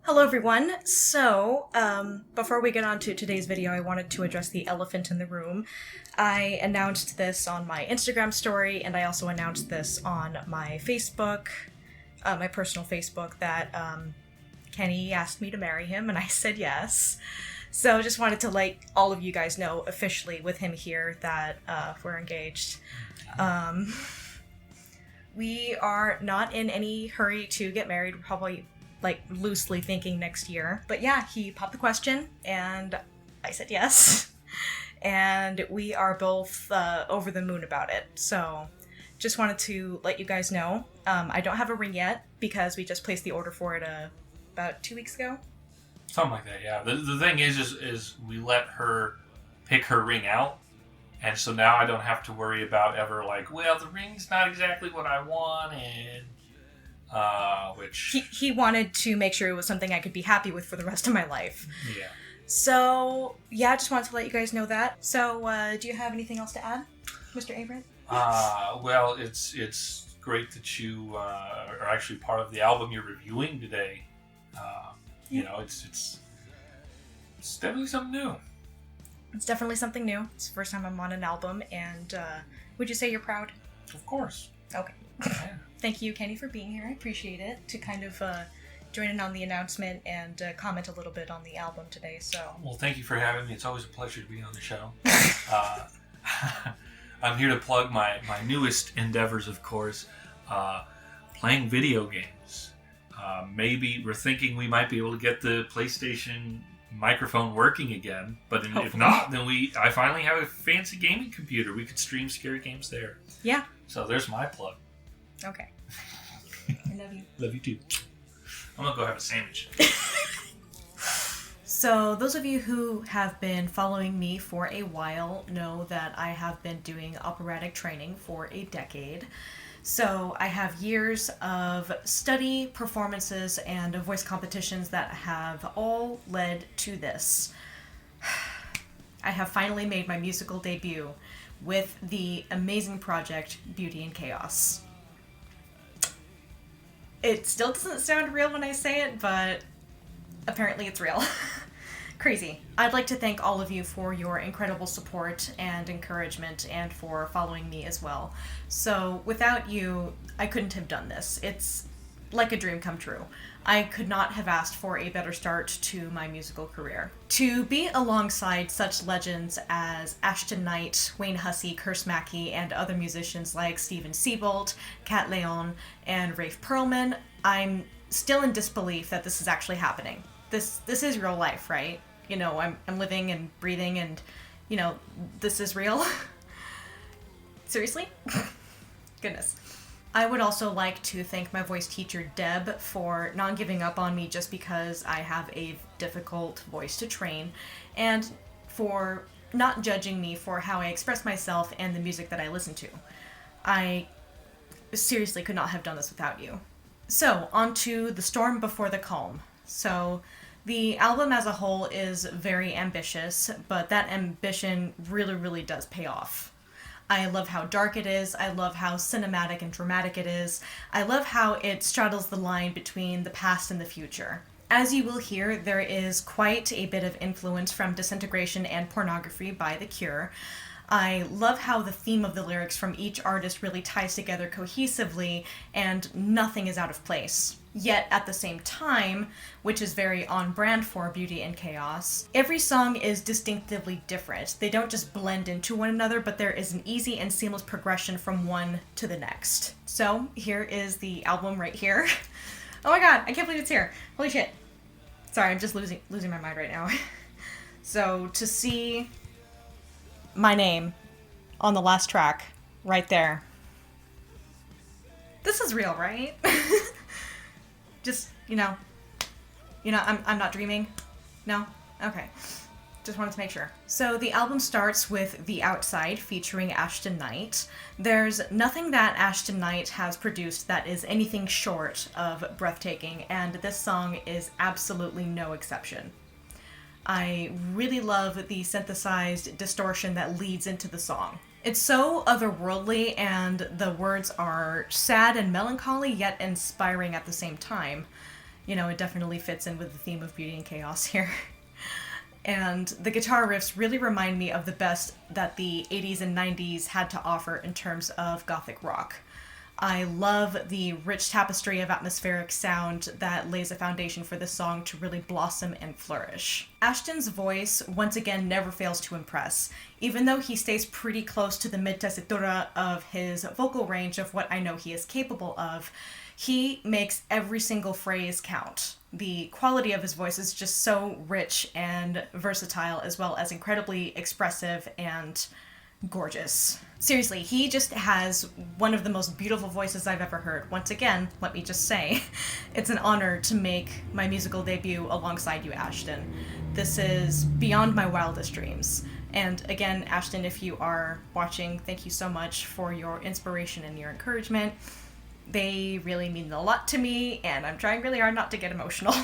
Hello everyone. Before we get on to today's video, I wanted to address the elephant in the room. I announced this on my Instagram story, and I also announced this on my Facebook, my personal Facebook, that Kenny asked me to marry him, and I said yes. So just wanted to let all of you guys know officially with him here that we're engaged. We are not in any hurry to get married. We're probably loosely thinking next year. But yeah, he popped the question and I said yes. And we are both over the moon about it. So just wanted to let you guys know. I don't have a ring yet because we just placed the order for it about 2 weeks ago. Something like that, yeah. The thing is we let her pick her ring out. And so now I don't have to worry about ever the ring's not exactly what I want, and which he wanted to make sure it was something I could be happy with for the rest of my life. Yeah. So yeah, I just wanted to let you guys know that. So do you have anything else to add, Mr. Abrant? Well, it's great that you are actually part of the album you're reviewing today. You know, it's definitely something new. It's definitely something new. It's the first time I'm on an album, and would you say you're proud? Of course. Okay. Yeah. Thank you, Kenny, for being here. I appreciate it. To kind of join in on the announcement and comment a little bit on the album today. So. Well, thank you for having me. It's always a pleasure to be on the show. I'm here to plug my newest endeavors, of course, playing video games. Maybe we're thinking we might be able to get the PlayStation microphone working again, but if not, then I finally have a fancy gaming computer. We could stream scary games there. Yeah. So there's my plug. Okay. I love you. Love you too. I'm gonna go have a sandwich. So those of you who have been following me for a while know that I have been doing operatic training for a decade. So I have years of study, performances, and voice competitions that have all led to this. I have finally made my musical debut with the amazing project Beauty and Chaos. It still doesn't sound real when I say it, but apparently it's real. Crazy. I'd like to thank all of you for your incredible support and encouragement and for following me as well. So without you, I couldn't have done this. It's like a dream come true. I could not have asked for a better start to my musical career. To be alongside such legends as Ashton Knight, Wayne Hussey, Curse Mackey, and other musicians like Steven Siebold, Kat Leon, and Rafe Perlman, I'm still in disbelief that this is actually happening. This is real life, right? You know, I'm living and breathing, and, you know, this is real. Seriously? Goodness. I would also like to thank my voice teacher, Deb, for not giving up on me just because I have a difficult voice to train, and for not judging me for how I express myself and the music that I listen to. I seriously could not have done this without you. So, on to The Storm Before the Calm. So, the album as a whole is very ambitious, but that ambition really, really does pay off. I love how dark it is, I love how cinematic and dramatic it is, I love how it straddles the line between the past and the future. As you will hear, there is quite a bit of influence from Disintegration and Pornography by The Cure. I love how the theme of the lyrics from each artist really ties together cohesively and nothing is out of place. Yet at the same time, which is very on brand for Beauty and Chaos, every song is distinctively different. They don't just blend into one another, but there is an easy and seamless progression from one to the next. So here is the album right here. Oh my god, I can't believe it's here. Holy shit. Sorry, I'm just losing my mind right now. So to see my name on the last track right there. This is real, right? Just, you know, I'm not dreaming. No? Okay. Just wanted to make sure. So the album starts with The Outside featuring Ashton Knight. There's nothing that Ashton Knight has produced that is anything short of breathtaking, and this song is absolutely no exception. I really love the synthesized distortion that leads into the song. It's so otherworldly, and the words are sad and melancholy, yet inspiring at the same time. It definitely fits in with the theme of beauty and chaos here. And the guitar riffs really remind me of the best that the 80s and 90s had to offer in terms of gothic rock. I love the rich tapestry of atmospheric sound that lays a foundation for this song to really blossom and flourish. Ashton's voice, once again, never fails to impress. Even though he stays pretty close to the mid-tessitura of his vocal range of what I know he is capable of, he makes every single phrase count. The quality of his voice is just so rich and versatile, as well as incredibly expressive and gorgeous. Seriously, he just has one of the most beautiful voices I've ever heard. Once again, let me just say, it's an honor to make my musical debut alongside you, Ashton. This is beyond my wildest dreams. And again, Ashton, if you are watching, thank you so much for your inspiration and your encouragement. They really mean a lot to me, and I'm trying really hard not to get emotional.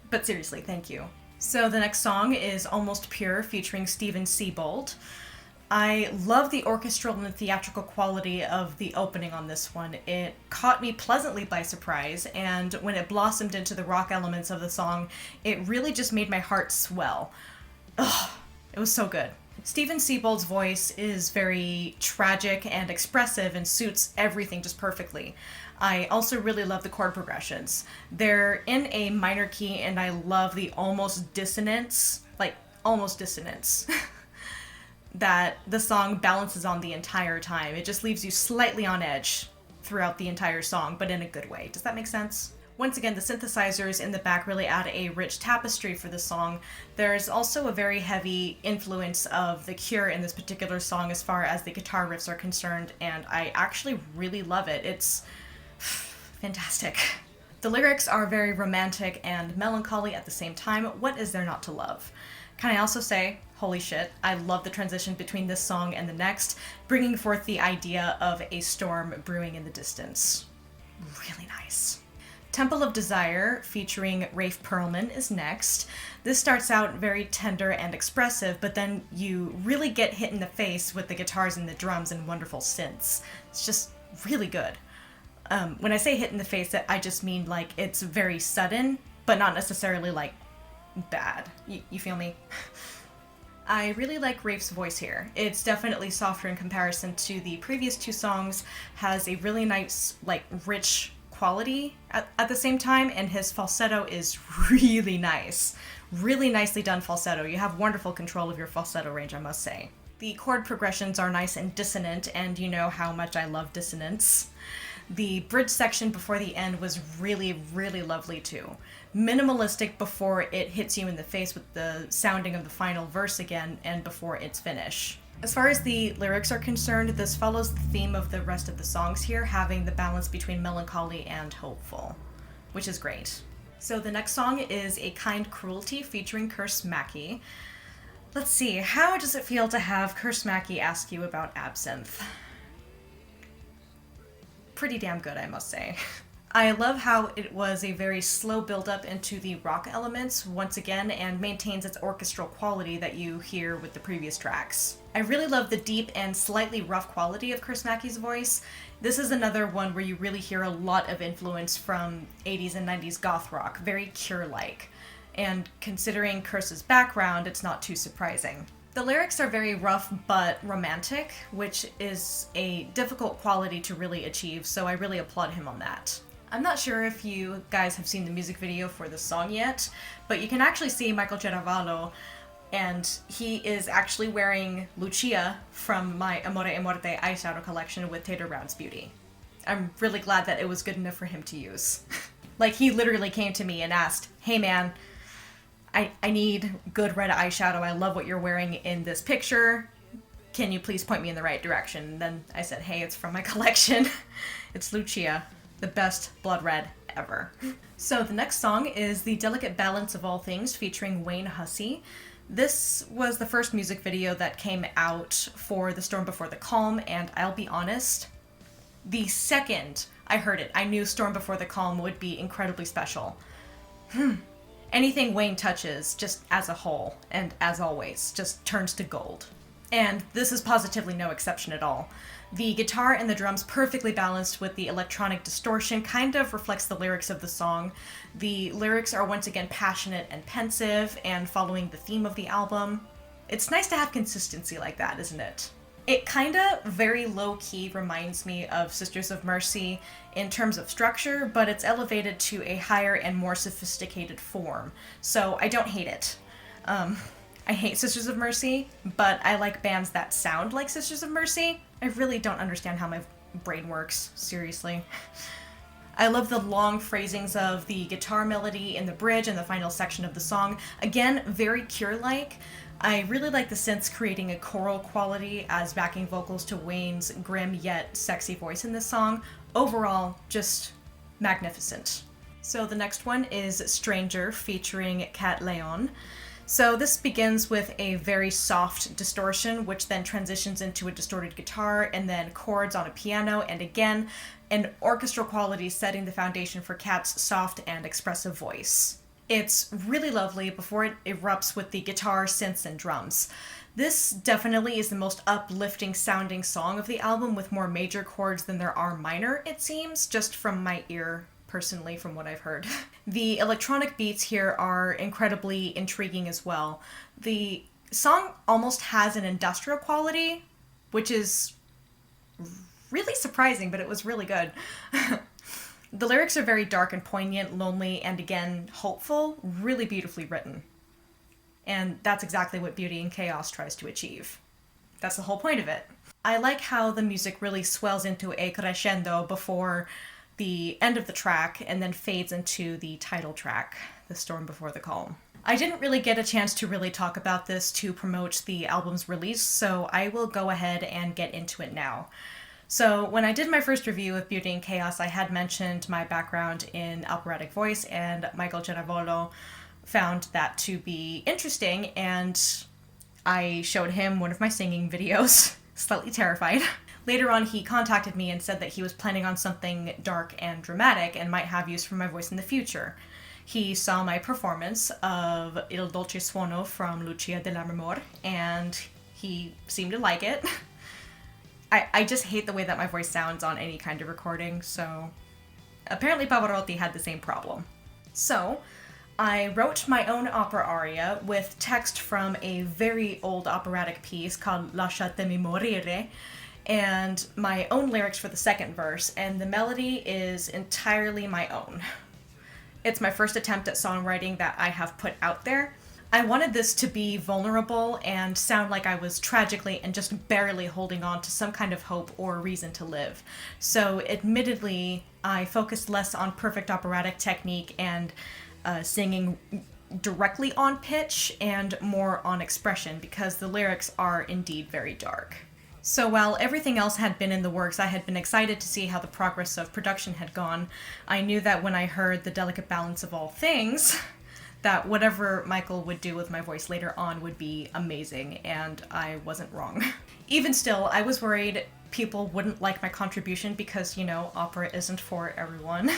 But seriously, thank you. So the next song is Almost Pure, featuring Steven Siebold. I love the orchestral and theatrical quality of the opening on this one. It caught me pleasantly by surprise, and when it blossomed into the rock elements of the song, it really just made my heart swell. Ugh, it was so good. Steven Siebold's voice is very tragic and expressive and suits everything just perfectly. I also really love the chord progressions. They're in a minor key, and I love the almost dissonance that the song balances on the entire time. It just leaves you slightly on edge throughout the entire song, but in a good way. Does that make sense? Once again, the synthesizers in the back really add a rich tapestry for the song. There's also a very heavy influence of The Cure in this particular song as far as the guitar riffs are concerned, and I actually really love it. It's fantastic. The lyrics are very romantic and melancholy at the same time. What is there not to love? Can I also say, holy shit, I love the transition between this song and the next, bringing forth the idea of a storm brewing in the distance. Really nice. Temple of Desire, featuring Rafe Perlman, is next. This starts out very tender and expressive, but then you really get hit in the face with the guitars and the drums and wonderful synths. It's just really good. When I say hit in the face, I just mean like it's very sudden, but not necessarily like bad. You feel me? I really like Rafe's voice here. It's definitely softer in comparison to the previous two songs, has a really nice, like, rich quality at the same time, and his falsetto is really nice. Really nicely done falsetto. You have wonderful control of your falsetto range, I must say. The chord progressions are nice and dissonant, and you know how much I love dissonance. The bridge section before the end was really, really lovely too. Minimalistic before it hits you in the face with the sounding of the final verse again, and before its finish. As far as the lyrics are concerned, this follows the theme of the rest of the songs here, having the balance between melancholy and hopeful, which is great. So the next song is A Kind Cruelty, featuring Curse Mackey. Let's see, how does it feel to have Curse Mackey ask you about absinthe? Pretty damn good, I must say. I love how it was a very slow build-up into the rock elements once again, and maintains its orchestral quality that you hear with the previous tracks. I really love the deep and slightly rough quality of Curse Mackey's voice. This is another one where you really hear a lot of influence from 80s and 90s goth rock, very Cure-like. And considering Curse's background, it's not too surprising. The lyrics are very rough but romantic, which is a difficult quality to really achieve, so I really applaud him on that. I'm not sure if you guys have seen the music video for this song yet, but you can actually see Michael Gervalo, and he is actually wearing Lucia from my Amore e Morte eyeshadow collection with Tater Brown's Beauty. I'm really glad that it was good enough for him to use. Like, he literally came to me and asked, "Hey man, I need good red eyeshadow. I love what you're wearing in this picture. Can you please point me in the right direction?" And then I said, "Hey, it's from my collection." It's Lucia, the best blood red ever. So the next song is The Delicate Balance of All Things, featuring Wayne Hussey. This was the first music video that came out for The Storm Before the Calm, and I'll be honest, the second I heard it, I knew Storm Before the Calm would be incredibly special. Anything Wayne touches, just as a whole, and as always, just turns to gold. And this is positively no exception at all. The guitar and the drums, perfectly balanced with the electronic distortion, kind of reflects the lyrics of the song. The lyrics are once again passionate and pensive, and following the theme of the album. It's nice to have consistency like that, isn't it? It kinda very low-key reminds me of Sisters of Mercy in terms of structure, but it's elevated to a higher and more sophisticated form, so I don't hate it. I hate Sisters of Mercy, but I like bands that sound like Sisters of Mercy. I really don't understand how my brain works, seriously. I love the long phrasings of the guitar melody in the bridge and the final section of the song. Again, very Cure-like. I really like the synths creating a choral quality as backing vocals to Wayne's grim yet sexy voice in this song. Overall, just magnificent. So the next one is Stranger featuring Cat Leon. So this begins with a very soft distortion, which then transitions into a distorted guitar and then chords on a piano, and again, an orchestral quality setting the foundation for Cat's soft and expressive voice. It's really lovely before it erupts with the guitar, synths, and drums. This definitely is the most uplifting sounding song of the album, with more major chords than there are minor, it seems, just from my ear. Personally, from what I've heard. The electronic beats here are incredibly intriguing as well. The song almost has an industrial quality, which is really surprising, but it was really good. The lyrics are very dark and poignant, lonely, and again, hopeful, really beautifully written. And that's exactly what Beauty and Chaos tries to achieve. That's the whole point of it. I like how the music really swells into a crescendo before the end of the track and then fades into the title track, The Storm Before the Calm. I didn't really get a chance to really talk about this to promote the album's release, so I will go ahead and get into it now. So when I did my first review of Beauty and Chaos, I had mentioned my background in operatic voice, and Michael Giravolo found that to be interesting, and I showed him one of my singing videos, slightly terrified. Later on, he contacted me and said that he was planning on something dark and dramatic and might have use for my voice in the future. He saw my performance of Il Dolce Suono from Lucia della Marmor, and he seemed to like it. I just hate the way that my voice sounds on any kind of recording, so apparently Pavarotti had the same problem. So, I wrote my own opera aria with text from a very old operatic piece called Lasciatemi morire, and my own lyrics for the second verse, and the melody is entirely my own. It's my first attempt at songwriting that I have put out there. I wanted this to be vulnerable and sound like I was tragically and just barely holding on to some kind of hope or reason to live. So admittedly, I focused less on perfect operatic technique and singing directly on pitch and more on expression, because the lyrics are indeed very dark. So while everything else had been in the works, I had been excited to see how the progress of production had gone. I knew that when I heard The Delicate Balance of All Things, that whatever Michael would do with my voice later on would be amazing, and I wasn't wrong. Even still, I was worried people wouldn't like my contribution because, you know, opera isn't for everyone.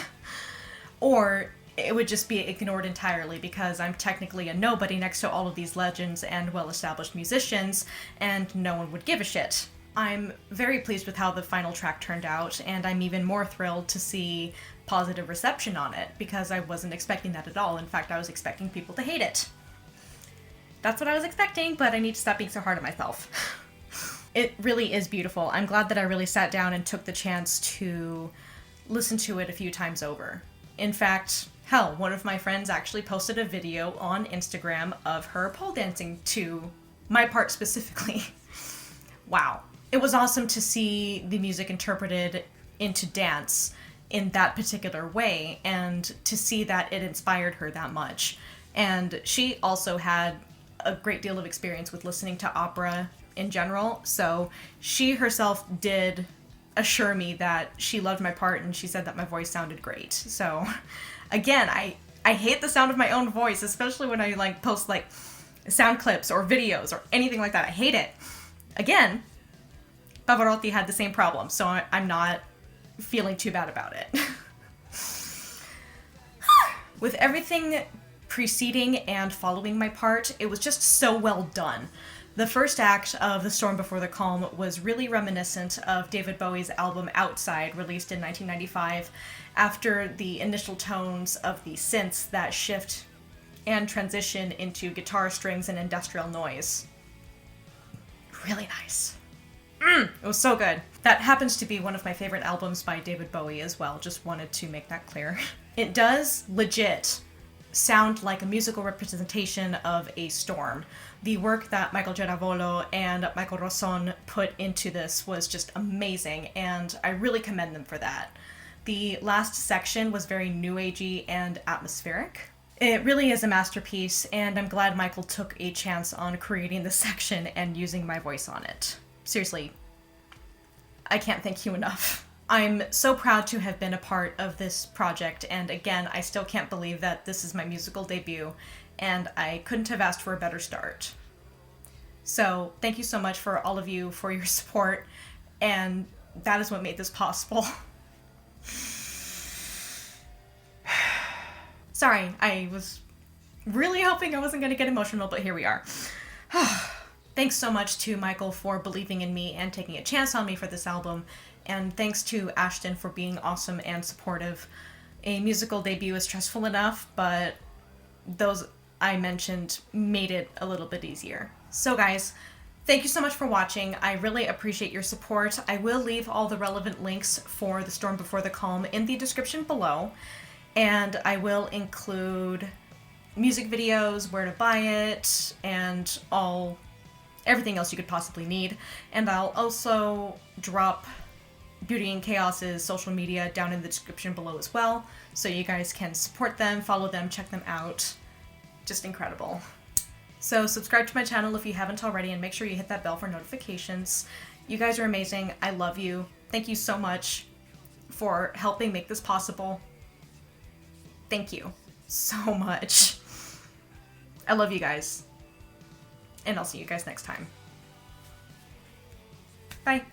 Or it would just be ignored entirely because I'm technically a nobody next to all of these legends and well-established musicians, and no one would give a shit. I'm very pleased with how the final track turned out, and I'm even more thrilled to see positive reception on it, because I wasn't expecting that at all. In fact, I was expecting people to hate it. That's what I was expecting, but I need to stop being so hard on myself. It really is beautiful. I'm glad that I really sat down and took the chance to listen to it a few times over. In fact, hell, one of my friends actually posted a video on Instagram of her pole dancing to my part specifically. Wow. It was awesome to see the music interpreted into dance in that particular way, and to see that it inspired her that much. And she also had a great deal of experience with listening to opera in general, so she herself did assure me that she loved my part, and she said that my voice sounded great. So again, I hate the sound of my own voice, especially when I post sound clips or videos or anything like that. I hate it. Again, Pavarotti had the same problem, so I'm not feeling too bad about it. With everything preceding and following my part, it was just so well done. The first act of The Storm Before the Calm was really reminiscent of David Bowie's album Outside, released in 1995, after the initial tones of the synths that shift and transition into guitar strings and industrial noise. Really nice. It was so good. That happens to be one of my favorite albums by David Bowie as well, just wanted to make that clear. It does legit sound like a musical representation of a storm. The work that Michael Giravolo and Michael Rosson put into this was just amazing, and I really commend them for that. The last section was very new agey and atmospheric. It really is a masterpiece, and I'm glad Michael took a chance on creating this section and using my voice on it. Seriously, I can't thank you enough. I'm so proud to have been a part of this project, and again, I still can't believe that this is my musical debut, and I couldn't have asked for a better start. So, thank you so much for all of you for your support, and that is what made this possible. Sorry, I was really hoping I wasn't going to get emotional, but here we are. Thanks so much to Michael for believing in me and taking a chance on me for this album, and thanks to Ashton for being awesome and supportive. A musical debut is stressful enough, but those I mentioned made it a little bit easier. So guys, thank you so much for watching. I really appreciate your support. I will leave all the relevant links for The Storm Before the Calm in the description below, and I will include music videos, where to buy it, and everything else you could possibly need. And I'll also drop Beauty and Chaos's social media down in the description below as well, so you guys can support them, follow them, check them out. Just incredible. So subscribe to my channel if you haven't already, and make sure you hit that bell for notifications. You guys are amazing. I love you. Thank you so much for helping make this possible. Thank you so much. I love you guys. And I'll see you guys next time. Bye.